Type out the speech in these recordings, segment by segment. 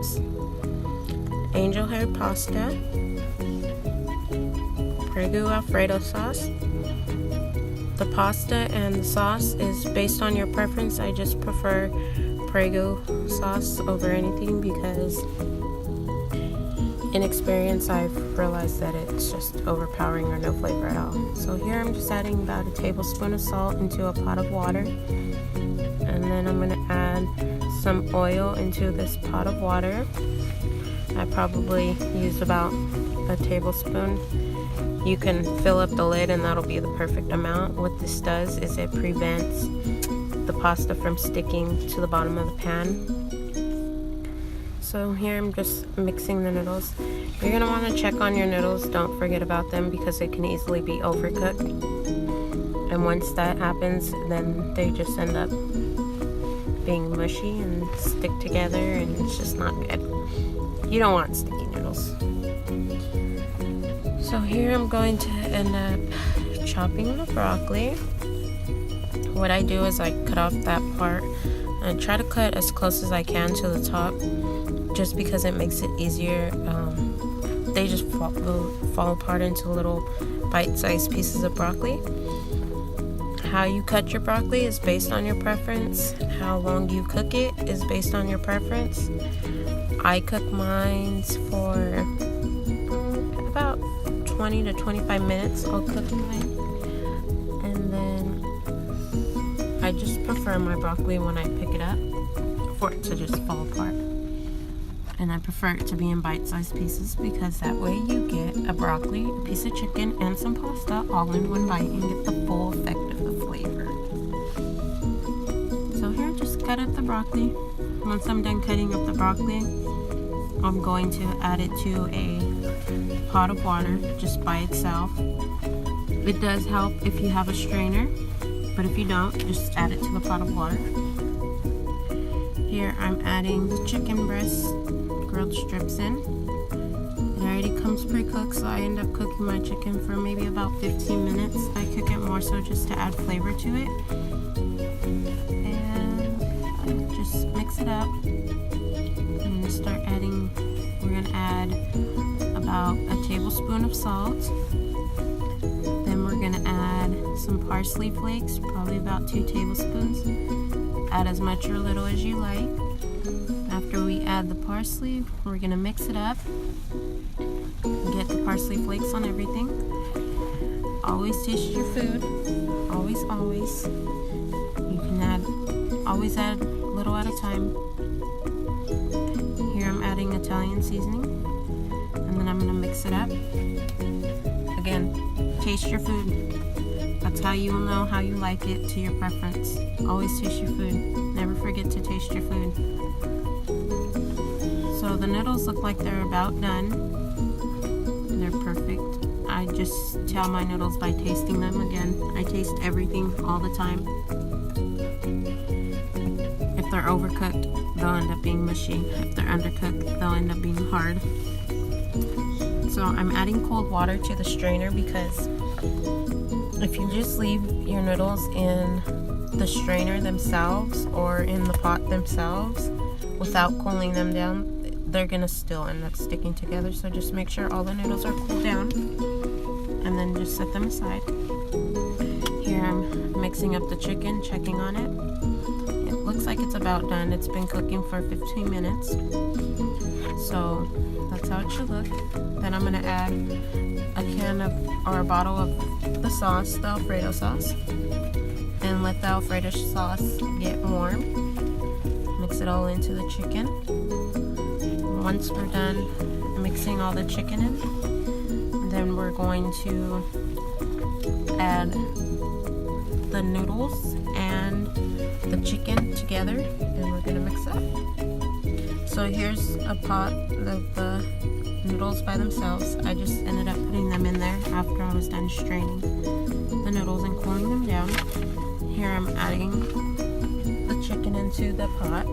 cubes, angel hair pasta, Prego Alfredo sauce. The pasta and the sauce is based on your preference. I just prefer Prego sauce over anything because in experience I've realized that it's just overpowering or no flavor at all. So here I'm just adding about a tablespoon of salt into a pot of water, and then I'm going to add some oil into this pot of water. I probably used about a tablespoon. You can fill up the lid and that'll be the perfect amount. What this does is it prevents the pasta from sticking to the bottom of the pan. So here I'm just mixing the noodles. You're going to want to check on your noodles. Don't forget about them because they can easily be overcooked. And once that happens, then they just end up being mushy and stick together, and it's just not good. You don't want sticky noodles. So here I'm going to end up chopping the broccoli. What I do is I cut off that part and try to cut as close as I can to the top, just because it makes it easier. They just fall apart into little bite-sized pieces of broccoli. How you cut your broccoli is based on your preference. How long you cook it is based on your preference. I cook mine for about 20 to 25 minutes. I'll cook mine, and then I just prefer my broccoli when I pick it up for it to just fall apart. And I prefer it to be in bite-sized pieces because that way you get a broccoli, a piece of chicken, and some pasta all in one bite and get the full effect of the flavor. So here, just cut up the broccoli. Once I'm done cutting up the broccoli, I'm going to add it to a pot of water just by itself. It does help if you have a strainer, but if you don't, just add it to the pot of water. Here I'm adding the chicken breast grilled strips in. It already comes pre-cooked, so I end up cooking my chicken for maybe about 15 minutes. I cook it more so just to add flavor to it. And just mix it up. I'm gonna start adding, we're gonna add about a tablespoon of salt. Then we're gonna add some parsley flakes, probably about 2 tablespoons. Add as much or little as you like. After we add the parsley, we're going to mix it up. Get the parsley flakes on everything. Always taste your food. Always, always. You can always add a little at a time. Here I'm adding Italian seasoning. And then I'm going to mix it up. Again, taste your food. That's how you will know how you like it, to your preference. Always taste your food. Never forget to taste your food. So the noodles look like they're about done. They're perfect. I just tell my noodles by tasting them. Again, I taste everything all the time. If they're overcooked, they'll end up being mushy. If they're undercooked, they'll end up being hard. So I'm adding cold water to the strainer because if you just leave your noodles in the strainer themselves or in the pot themselves without cooling them down, they're gonna still end up sticking together. So just make sure all the noodles are cooled down and then just set them aside. Here I'm mixing up the chicken, checking on it. It looks like it's about done. It's been cooking for 15 minutes. So that's how it should look. Then I'm gonna add a can of, or a bottle of the sauce, the Alfredo sauce, and let the Alfredo sauce get warm. Mix it all into the chicken. Once we're done mixing all the chicken in, then we're going to add the noodles and the chicken together, and we're gonna mix it up. So here's a pot of the noodles by themselves. I just ended up putting them in there after I was done straining the noodles and cooling them down. Here I'm adding the chicken into the pot,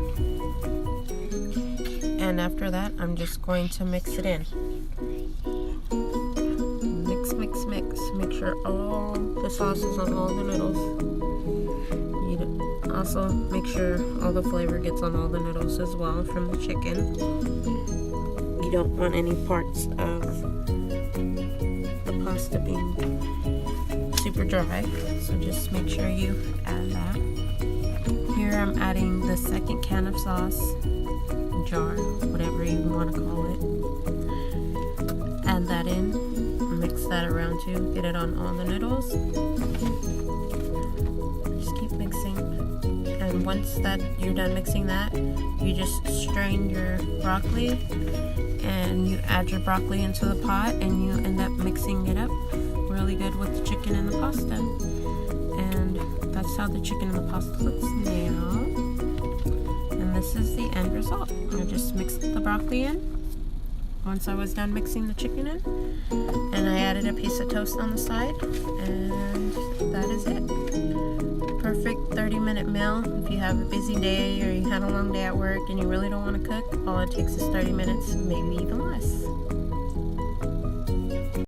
and after that I'm just going to mix it in. Mix, mix, mix. Make sure all the sauce is on all the noodles. You also make sure all the flavor gets on all the noodles as well from the chicken. you don't want any parts of the pasta being super dry, so just make sure you add that. Here I'm adding the second can of sauce, jar, whatever you want to call it. Add that in, mix that around too, get it on all the noodles. Just keep mixing, and once that you're done mixing that, you just strain your broccoli and you add your broccoli into the pot, and you end up mixing it up really good with the chicken and the pasta. And that's how the chicken and the pasta looks now. And this is the end result. I just mixed the broccoli in once I was done mixing the chicken in, and I added a piece of toast on the side, and that is it. Perfect 30-minute meal. If you have a busy day or you had a long day at work and you really don't want to cook, all it takes is 30 minutes, maybe even less.